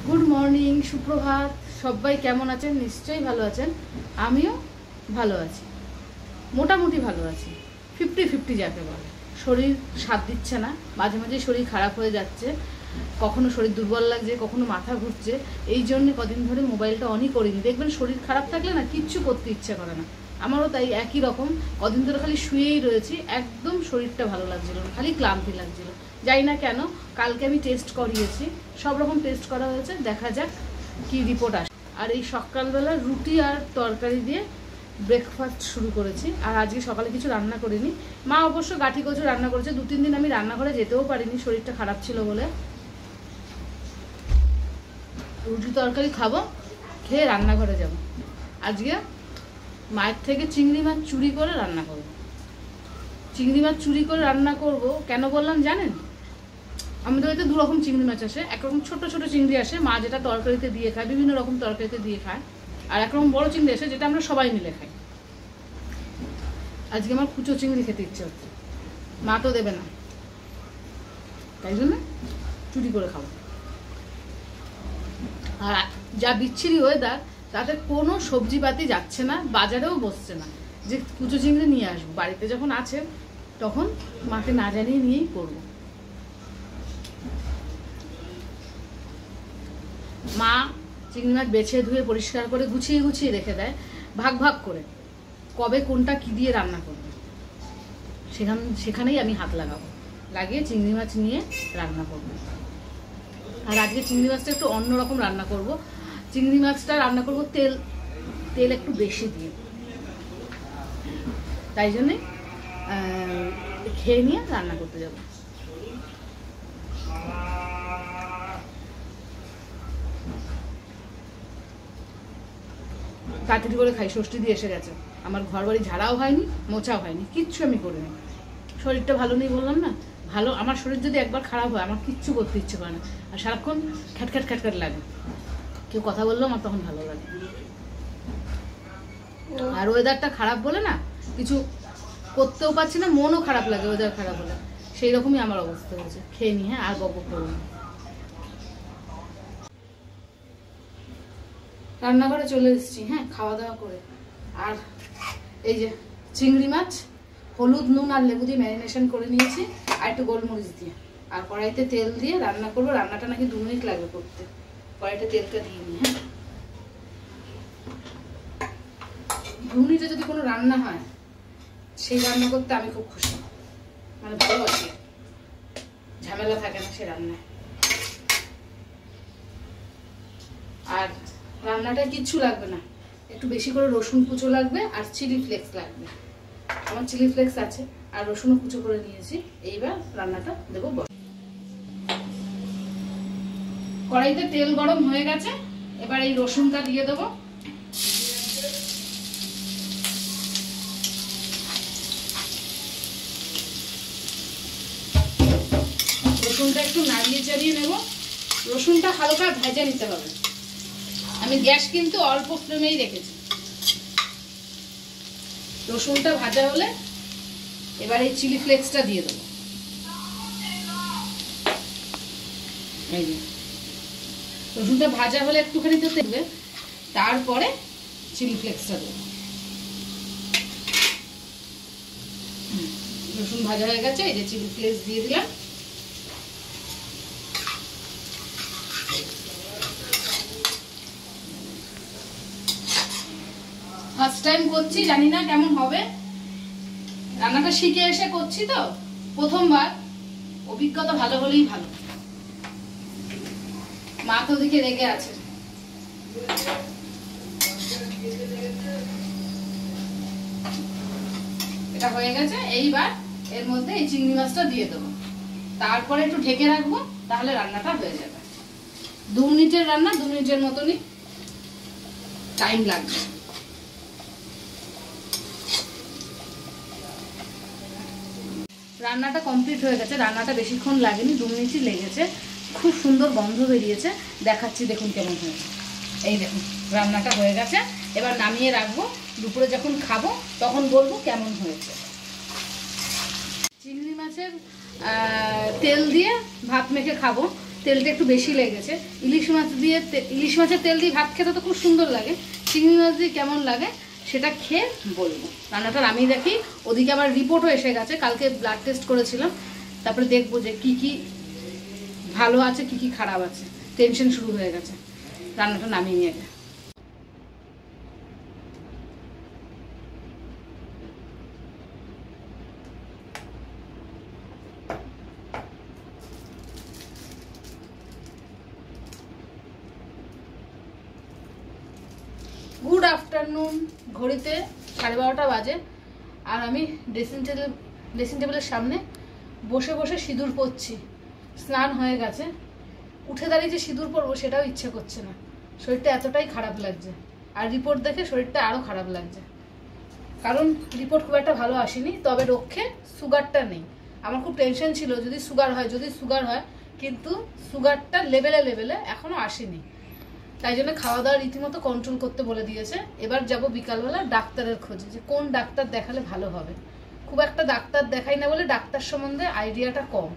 Good morning, সুপ্রভাত। সবাই কেমন আছেন? নিশ্চয়ই ভালো আছেন। আমিও ভালো আছি, মোটামুটি ভালো আছি। 50-50 যাকে বলে। শরীর সাথ দিচ্ছে না, মাঝে মাঝে শরীর খারাপ হয়ে যাচ্ছে, কখনো শরীর দুর্বল লাগছে, কখনো মাথা ঘুরছে। এই জন্যে কদিন ধরে মোবাইলটা অনই করিনি। দেখবেন শরীর খারাপ থাকলে না কিচ্ছু করতে ইচ্ছে করে না। আমারও তাই একই রকম। কদিন ধরে খালি শুয়েই রয়েছি, একদম শরীরটা ভালো লাগছিল না, খালি ক্লান্তি লাগছিল। জানি না কেন। কালকে আমি টেস্ট করিয়েছি, সব রকম টেস্ট করা হয়েছে, দেখা যাক কি রিপোর্ট আসে। আর এই সকালবেলা রুটি আর তরকারি দিয়ে ব্রেকফাস্ট শুরু করেছি। আর আজকে সকালে কিছু রান্না করিনি। মা অবশ্য গাঠি কচু রান্না করেছে। 2-3 দিন আমি রান্নাঘরে যেতেও পারিনি, শরীরটা খারাপ ছিল বলে। রুটি তরকারি খাবো, খেয়ে রান্নাঘরে যাব। আজকে মায়ের থেকে চিংড়ি মাছ চুরি করে রান্না করব। চিংড়ি মাছ চুরি করে রান্না করব কেন বললাম জানেন? আমাদের বাড়িতে 2 রকম চিংড়ি মাছ আসে। একরকম ছোট ছোট চিংড়ি আসে, মা যেটা তরকারিতে দিয়ে খায়, বিভিন্ন রকম তরকারিতে দিয়ে খায়। আর একরকম বড় চিংড়ি আসে, যেটা আমরা সবাই মিলে খাই। আজকে আমার কুচো চিংড়ি খেতে ইচ্ছে হচ্ছে, মা তো দেবে না, তাই জন্য চুরি করে খাবো। আর যা বিচ্ছিরি ওয়েদার, তাতে কোনো সবজিপাতি যাচ্ছে না, বাজারেও বসছে না যে কুচো চিংড়ি নিয়ে আসবো। বাড়িতে যখন আছে তখন মাকে না জানিয়ে নিয়েই করবো। মা চিংড়ি মাছ বেছে ধুয়ে পরিষ্কার করে গুছিয়ে গুছিয়ে রেখে দেয়, ভাগ ভাগ করে, কবে কোনটা কি দিয়ে রান্না করবে সেখানেই আমি হাত লাগাবো, লাগিয়ে চিংড়ি মাছ নিয়ে রান্না করবো। আর আজকে চিংড়ি মাছটা একটু অন্যরকম রান্না করব। চিংড়ি মাছটা রান্না করব তেল একটু বেশি দিয়ে, তাই জন্যে খেয়ে নিয়ে রান্না করতে যাব। তাড়াতাড়ি করে খাই, ষষ্ঠী দিয়ে এসে গেছে। আমার ঘর বাড়ি ঝাড়াও হয়নি, মোছাও হয়নি, কিচ্ছু আমি করিনি। শরীরটা ভালো নেই বললাম না। ভালো, আমার শরীর যদি একবার খারাপ হয় আমার কিচ্ছু করতে ইচ্ছে করে না, আর সারাক্ষণ খ্যাটখ্যাট খ্যাটখ্যাট লাগে। কেউ কথা বললেও আমার তখন ভালো লাগে। আর ওয়েদারটা খারাপ বলে না কিছু করতেও পারছি না, মনও খারাপ লাগে ওয়েদার খারাপ হলে। সেই রকমই আমার অবস্থা হয়েছে। খেয়ে নি, হ্যাঁ, আর বকবক করবো না। রান্নাঘরে চলে এসেছি, হ্যাঁ, খাওয়া দাওয়া করে। আর এই যে চিংড়ি মাছ হলুদ, নুন আর লেবু দিয়ে ম্যারিনেশন করে নিয়েছি, আর একটু গোলমরিচ দিয়ে। আর কড়াইতে তেল দিয়ে রান্না করবো। রান্নাটা নাকি 2 মিনিট লাগবে করতে। কড়াইতে তেলটা দিয়ে নিই, হ্যাঁ। 2 মিনিটে যদি কোনো রান্না হয়, সেই রান্না করতে আমি খুব খুশি, মানে ভালোবাসি। ঝামেলা থাকে না সে রান্নায়। আর রান্নাটা কিচ্ছু লাগবে না, একটু বেশি করে রসুন কুচো লাগবে আর চিলি ফ্লেক্স লাগবে। আমার চিলি ফ্লেক্স আছে, আর রসুনও কুচো করে নিয়েছি। এইবার রান্নাটা দেবো। কড়াইতে তেল গরম হয়ে গেছে, এবার এই রসুনটা দিয়ে দেবো। রসুনটা একটু নাড়িয়ে চাড়িয়ে নেব। রসুনটা হালকা ভেজে নিতে হবে। আমি গ্যাস কিন্তু অল্প ফ্লেমেই রেখেছি। রসুনটা ভাজা হলে এবার এই চিলি ফ্লেক্সটা দিয়ে দেবো। এই যে রসুনটা ভাজা হলে একটুখানি তো দেবে, তারপরে চিলি ফ্লেক্সটা দেবো। রসুন ভাজা হয়ে গেছে, এই যে চিলি ফ্লেক্স দিয়ে দিলাম। ফার্স্ট টাইম করছি, জানি না কেমন হবে। রান্নাটা শিখে এসে করছি তো, প্রথমবার। অভিজ্ঞতা ভালো হলেই ভালো। মা তো ওদিকে রেগে আছে। এটা হয়ে গেছে। এইবার এর মধ্যে এই চিংড়ি মাছটা দিয়ে দেবো, তারপরে একটু ঢেকে রাখবো, তাহলে রান্নাটা হয়ে যাবে। 2 মিনিটের রান্না, 2 মিনিটের মতনই টাইম লাগবে। রান্নাটা কমপ্লিট হয়ে গেছে। রান্নাটা বেশিক্ষণ লাগেনি, 2 মিনিটই লেগেছে। খুব সুন্দর গন্ধ বেরিয়েছে, দেখাচ্ছি দেখুন কেমন হয়েছে। এই দেখুন রান্নাটা হয়ে গেছে। এবার নামিয়ে রাখবো, দুপুরে যখন খাবো তখন বলবো কেমন হয়েছে। চিংড়ি মাছের তেল দিয়ে ভাত মেখে খাবো। তেলটা একটু বেশি লেগেছে। ইলিশ মাছের তেল দিয়ে ভাত খেতে তো খুব সুন্দর লাগে, চিংড়ি মাছ দিয়ে কেমন লাগে সেটা খেয়ে বলবো। রান্নাটা আমি দেখি, ওদিকে আবার রিপোর্টও এসে গেছে, কালকে ব্লাড টেস্ট করেছিলাম, তারপরে দেখবো যে কি কি ভালো আছে কি কি খারাপ আছে। টেনশন শুরু হয়ে গেছে, রান্নাটা নামিয়ে নিয়ে গেছে। গুড আফটারনুন, ঘড়িতে 12:30 বাজে, আর আমি ড্রেসিং টেবিলের সামনে বসে বসে সিঁদুর পরছি। স্নান হয়ে গেছে, উঠে দাঁড়িয়ে যে সিঁদুর পরবো সেটাও ইচ্ছে করছে না, শরীরটা এতটাই খারাপ লাগছে। আর রিপোর্ট দেখে শরীরটা আরও খারাপ লাগছে, কারণ রিপোর্ট খুব একটা ভালো আসেনি, তবে রক্ষে সুগারটা নেই। আমার খুব টেনশন ছিল যদি সুগার হয়, কিন্তু সুগারটা লেভেলে এখনও আসেনি। তাই জন্য খাওয়া দাওয়া রীতিমতো কন্ট্রোল করতে বলে দিয়েছে। এবার যাব বিকালবেলা ডাক্তারের খোঁজে, যে কোন ডাক্তার দেখালে ভালো হবে। খুব একটা ডাক্তার দেখাই না বলে ডাক্তার সম্বন্ধে আইডিয়াটা কম।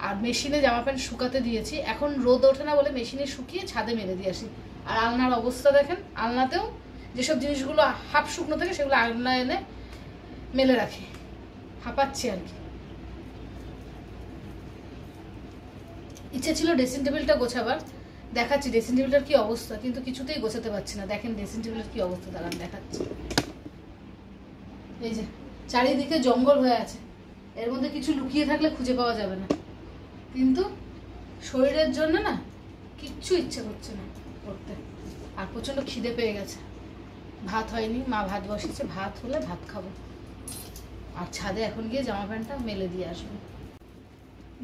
আর মেশিনে জামা প্যান্ট শুকাতে দিয়েছি, এখন রোদ ওঠে না বলে মেশিনে শুকিয়ে ছাদে মেলে দিয়ে আসি। আর আলনার অবস্থা দেখেন, আলনাতেও যেসব জিনিসগুলো হাফ শুকনো থাকে সেগুলো আলনা এনে মেলে রাখি, হাঁপাচ্ছি আর কি। ইচ্ছে ছিল ড্রেসিং টেবিলটা গোছাবার, দেখাচ্ছি ড্রেসিং টেবিলটার কি অবস্থা, কিন্তু কিছুতেই গোছাতে পারছি না। দেখেন ড্রেসিং টেবিলের কি অবস্থা, দাঁড়ান দেখাচ্ছি। এই যে চারিদিকে জঙ্গল হয়ে আছে, এর মধ্যে কিছু লুকিয়ে থাকলে খুঁজে পাওয়া যাবে না, কিন্তু শরীরের জন্য না কিচ্ছু ইচ্ছে করছে না করতে। আর প্রচন্ড খিদে পেয়ে গেছে, ভাত হয়নি, মা ভাত বসিয়েছে, ভাত হলে ভাত খাবো। আর ছাদে এখন গিয়ে জামা প্যান্টটা মেলে দিয়ে আসবো।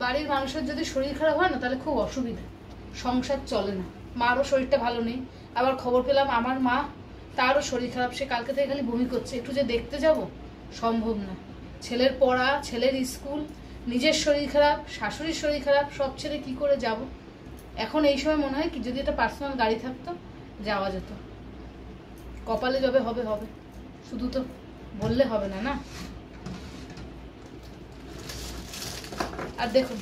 বাড়ির মানুষের যদি শরীর খারাপ হয় না তাহলে খুব অসুবিধা, সংসার চলে না। মারও শরীরটা ভালো নেই, আবার খবর পেলাম আমার মা, তারও শরীর খারাপ, সে কালকে থেকে খালি বমি করছে। একটু যে দেখতে যাব সম্ভব না, ছেলের পড়া, ছেলের স্কুল, নিজের শরীর খারাপ, শাশুড়ির শরীর খারাপ, সব ছেড়ে কি করে যাব। এখন এই সময় মনে হয় কি যদি একটা পার্সোনাল গাড়ি থাকতো যাওয়া যেত। কপালে যবে হবে হবে, শুধু তো বললে হবে না না। আর দেখুন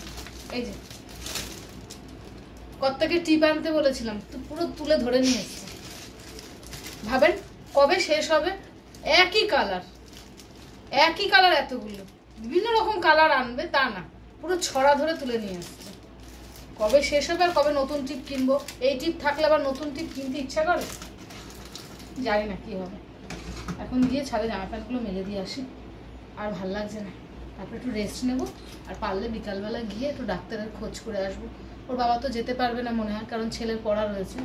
এই যে কত্তাকে টিপ আনতে বলেছিলাম, তো পুরো তুলে ধরে নিয়ে এসছে। ভাবেন কবে শেষ হবে, একই কালার এতগুলো, বিভিন্ন রকম কালার আনবে তা না, পুরো ছড়া ধরে তুলে নিয়ে এসছে। কবে শেষ হবে আর কবে নতুন টিপ কিনবো, এই টিপ থাকলে আবার নতুন টিপ কিনতে ইচ্ছা করে, জানি না কি হবে। এখন গিয়ে ছাদে জামা প্যান্টগুলো মেলে দিয়ে আসি, আর ভাল লাগছে না, তারপর একটু রেস্ট নেবো। আর পারলে বিকালবেলা গিয়ে একটু ডাক্তারের খোঁজ করে আসবো। ওর বাবা তো যেতে পারবে না মনে হয়, কারণ ছেলের পড়া রয়েছে,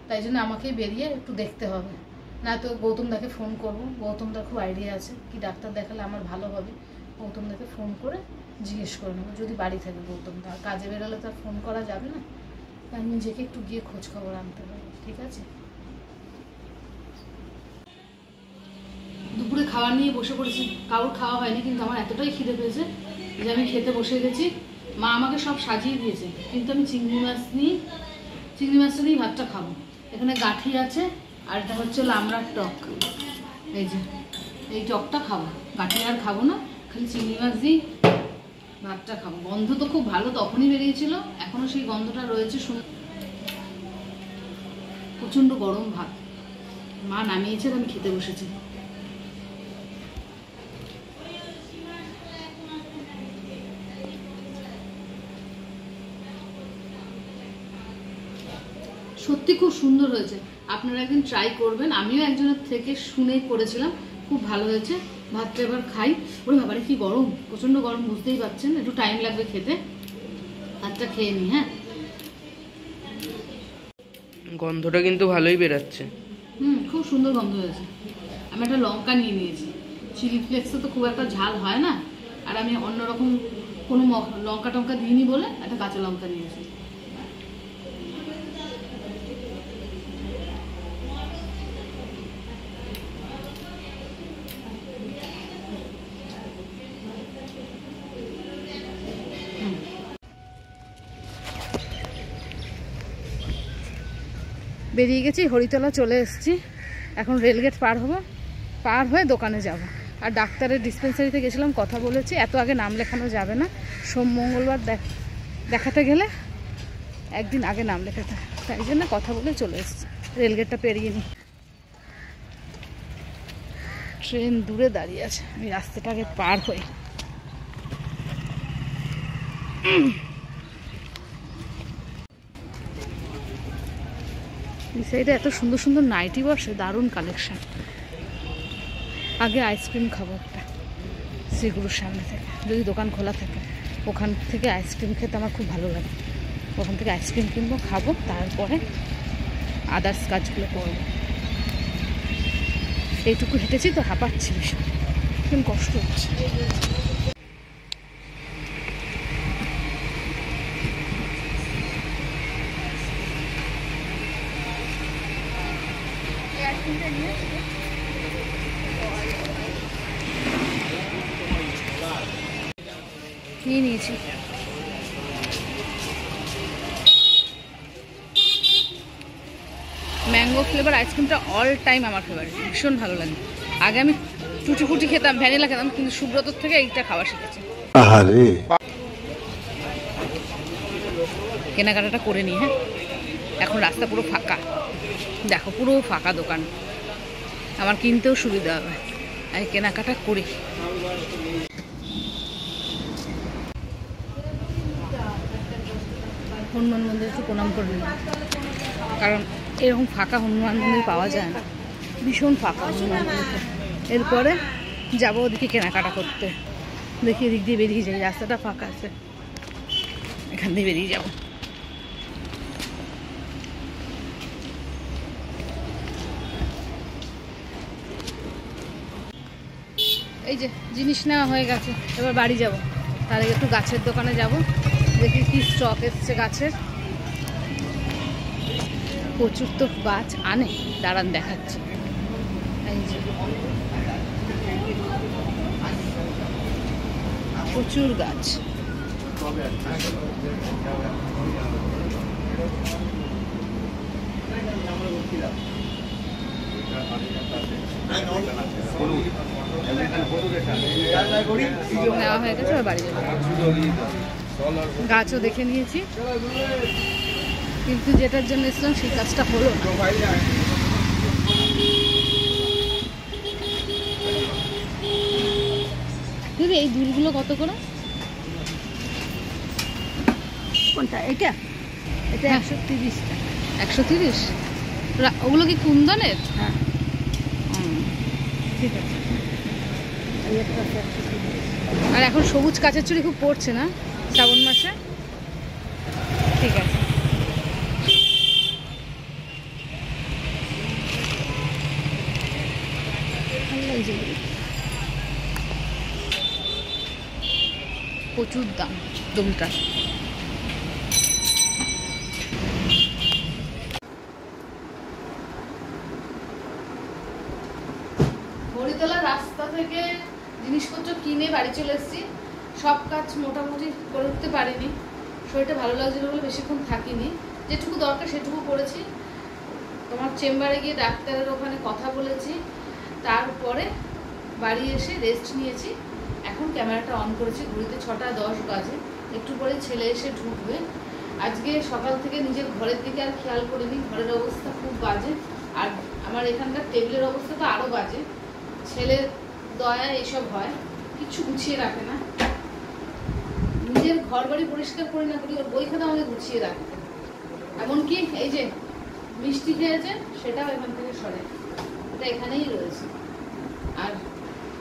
তাই জন্য আমাকেই বেরিয়ে একটু দেখতে হবে। না তো গৌতমদাকে ফোন করবো, গৌতমদার খুব আইডিয়া আছে কি ডাক্তার দেখালে আমার ভালো হবে। গৌতমদাকে ফোন করে জিজ্ঞেস করে নেবো, যদি বাড়ি থাকে গৌতমদা। আর কাজে বেরোলে তো আর ফোন করা যাবে না, তাই নিজেকে একটু গিয়ে খোঁজ খবর আনতে হবে, ঠিক আছে। দুপুরে খাবার নিয়ে বসে পড়েছি, কারোর খাওয়া হয়নি, কিন্তু আমার এতটাই খিদে পেয়েছে যে আমি খেতে বসে গেছি। মা আমাকে সব সাজিয়ে দিয়েছে, কিন্তু আমি চিংড়ি মাছটা নিয়েই ভাতটা খাবো। এখানে গাঠি আছে, আর এটা হচ্ছে লামড়ার টক। এই যে এই টকটা খাবো, গাঠি আর খাবো না, খালি চিংড়ি মাছ দিই ভাতটা খাবো। গন্ধ তো খুব ভালো, তখনই বেরিয়েছিল, এখনো সেই গন্ধটা রয়েছে। প্রচণ্ড গরম ভাত, মা নামিয়েছে, আমি খেতে বসেছি। সত্যি খুব সুন্দর হয়েছে, আপনারা একদিন ট্রাই করবেন। আমিও একজনের থেকে শুনেই করেছিলাম, খুব ভালো হয়েছে। ভাতটা এবার খাই। ওরে বাবারে কি গরম, প্রচণ্ড গরম, বুঝতেই পারছেন, একটু টাইম লাগবে খেতে। ভাতটা খেয়ে নিই। হ্যাঁ, গন্ধটা কিন্তু ভালোই বেরাচ্ছে। খুব সুন্দর গন্ধ হয়েছে। আমি একটা লঙ্কা নিয়ে নিয়েছি, চিলি ফ্লেক্সে তো খুব একটা ঝাল হয় না, আর আমি অন্যরকম কোনো লঙ্কা টঙ্কা দিইনি বলে একটা কাঁচা লঙ্কা নিয়েছি। বেরিয়ে গেছি, হরিতলা চলে এসেছি। এখন রেলগেট পার হবো, পার হয়ে দোকানে যাব। আর ডাক্তারের ডিসপেন্সারিতে গেছিলাম, কথা বলেছি, এত আগে নাম লেখানো যাবে না। সোম মঙ্গলবার দেখাতে গেলে একদিন আগে নাম লেখাতে, তাই জন্য কথা বলে চলে এসেছি। রেলগেটটা পেরিয়ে নি, ট্রেন দূরে দাঁড়িয়ে আছে, আমি রাস্তাটা আগে পার হই। এই সাইডে এত সুন্দর সুন্দর নাইটি বসে, দারুণ কালেকশন। আগে আইসক্রিম খাবো একটা শ্রীগুরুর সামনে থেকে, যদি দোকান খোলা থাকে ওখান থেকে আইসক্রিম খেতে আমার খুব ভালো লাগে। ওখান থেকে আইসক্রিম কিনবো, খাবো, তারপরে আদার্স কাজগুলো করবো। এইটুকু হেঁটেছি তো, হাঁপাচ্ছি ভীষণ, ভীষণ কষ্ট হচ্ছে। নিয়ে নিয়েছি। ম্যাঙ্গো ফ্লেভার আইসক্রিমটা অল টাইম আমার ফেভারিট, ভীষণ ভালো লাগে। আগে আমি টুটি ফুটি খেতাম, ভ্যানিলা খেতাম, কিন্তু সুব্রতর থেকে এইটা খাওয়া শিখেছি। কেনাকাটাটা করে নিই। হ্যাঁ, এখন রাস্তা পুরো ফাঁকা, দেখো পুরো ফাঁকা দোকান, আমার কিনতেও সুবিধা হবে। আমি কেনাকাটা করি। হনুমান মন্দির একটু প্রণাম করে নিলাম, কারণ এরকম ফাঁকা হনুমান মন্দির পাওয়া যায় না, ভীষণ ফাঁকা হনুমান মন্দির। এরপরে যাবো ওদিকে কেনাকাটা করতে, দেখি এদিক দিয়ে বেরিয়ে যাই, রাস্তাটা ফাঁকা আছে, এখান দিয়ে বেরিয়ে যাবো। এই যে জিনিস নেওয়া হয়ে গেছে, এবার বাড়ি যাব। তার আগে একটু গাছের দোকানে যাব, দেখি কি স্টক এসছে গাছের। প্রচুর তো গাছ আনে, দাঁড়ান দেখাচ্ছি। এই যে প্রচুর গাছ, নেওয়া হয়ে গেছে, বাড়ি যাবো। গাছও দেখে নিয়েছি, কিন্তু যেটার জন্য এসলাম সেই কাজটা হলো না। দিদি এই দুলগুলো কত করে? কোনটা? এটা এটা 130 টাকা। 130? ওগুলো কি কুন্দনের? হ্যাঁ, ঠিক আছে। আর এখন সবুজ কাচের চুড়ি খুব পড়ছে না শ্রাবণ মাসে? ঠিক আছে। প্রচুর দাম দুলটার। হরিতলা রাস্তা থেকে জিনিসপত্র কিনে বাড়ি চলে এসেছি। সব কাজ মোটামুটি করে উঠতে পারিনি, শরীরটা ভালো লাগছিল বলে বেশিক্ষণ থাকিনি। যেটুকু দরকার সেটুকু করেছি। তোমার চেম্বারে গিয়ে ডাক্তারের ওখানে কথা বলেছি, তারপরে বাড়ি এসে রেস্ট নিয়েছি। এখন ক্যামেরাটা অন করেছি, ঘড়িতে 6:10 বাজে। একটু পরে ছেলে এসে ঢুকবে। আজকে সকাল থেকে নিজের ঘরের দিকে আর খেয়াল করিনি, ঘরের অবস্থা খুব বাজে। আর আমার এখানকার টেবিলের অবস্থা তো আরও বাজে। ছেলের দয়া এইসব হয়, কিছু গুছিয়ে রাখে না। নিজের ঘর বাড়ি পরিষ্কার করি না করি, ওর বই খাতা আমাকে গুছিয়ে রাখতে। এমনকি এই যে মিষ্টি খেয়েছে সেটাও এখান থেকে সরে, এটা এখানেই রয়েছে। আর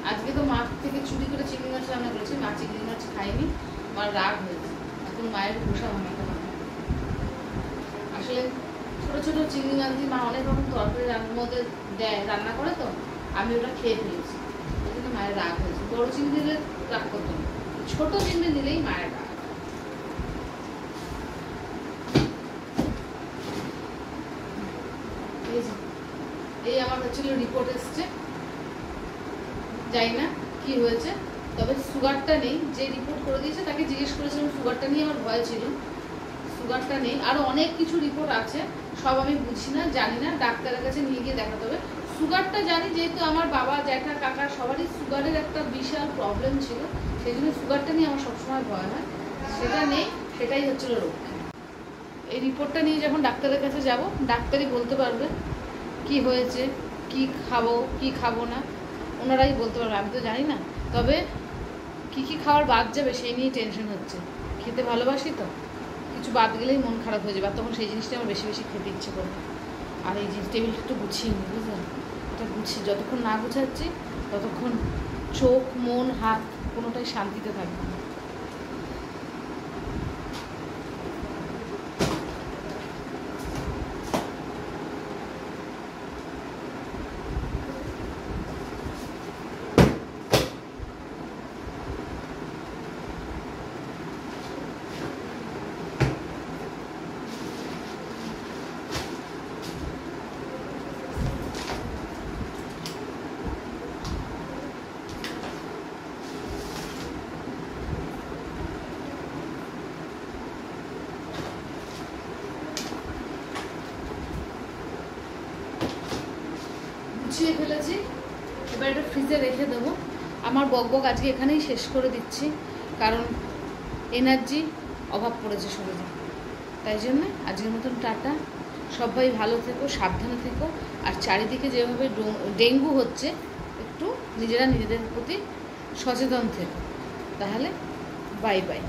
আজকে তো মাঠ থেকে চুরি করে চিংড়ি মাছ রান্না করেছি, মা চিংড়ি মাছ খাইনি, আমার রাগ হয়েছে। এখন মায়ের ঘোষা ভাঙাতে হবে। আসলে ছোট ছোট চিংড়ি মাছ দিয়ে মা অনেক রকম তরকারি রান্নার মধ্যে দেয়, রান্না করে, তো আমি ওটা খেয়ে ফেলেছি, ওই জন্য মায়ের রাগ হয়েছে। বড় চিংড়ি দিলে রাগ করতো না, ছোট চিংড়ি দিলেই মায়ের রাগ। এই আমার হচ্ছিল রিপোর্ট এসছে, জানি না কি হয়েছে, তবে সুগারটা নেই। যে রিপোর্ট করে দিয়েছে তাকে জিজ্ঞেস করেছিলাম, সুগারটা নিয়ে আমার ভয় ছিল, সুগারটা নেই। আরো অনেক কিছু রিপোর্ট আছে, সব আমি বুঝি না, জানি না, ডাক্তারের কাছে নিয়ে গিয়ে দেখাতে হবে। সুগারটা জানি, যেহেতু আমার বাবা, জ্যাঠা, কাকা সবারই সুগারের একটা বিশাল প্রবলেম ছিল, সেই জন্য সুগারটা নিয়ে আমার সবসময় ভয় হয়। সেটা নেই, সেটাই হচ্ছিল রক্ষা। এই রিপোর্টটা নিয়ে যখন ডাক্তারের কাছে যাব, ডাক্তারই বলতে পারবে কি হয়েছে, কি খাবো কি খাবো না, ওনারাই বলতে পারবে, আমি তো জানি না। তবে কি কি খাবার বাদ যাবে সেই নিয়ে টেনশন হচ্ছে। খেতে ভালোবাসি তো, কিছু বাদ গেলেই মন খারাপ হয়ে যাবে, আর তখন সেই জিনিসটা আমার বেশি বেশি খেতে ইচ্ছে করবে। আর এই জিনিস টেবিলটা একটু গুছিয়ে নিই, বুঝলেন? এটা গুছিয়ে যতক্ষণ না গুছাচ্ছি ততক্ষণ চোখ মন হাত কোনোটাই শান্তিতে থাকবে না। গুছিয়ে ফেলেছি, এবার এটা ফ্রিজে রেখে দেবো। আমার বকবক আজকে এখানেই শেষ করে দিচ্ছি, কারণ এনার্জি অভাব পড়েছে শরীরে। তাই জন্য আজকের মতন টাটা। সবাই ভালো থেকো, সাবধানে থেকো, আর চারিদিকে যেভাবে ডেঙ্গু হচ্ছে একটু নিজেরা নিজেদের প্রতি সচেতন থেকো। তাহলে বাই বাই।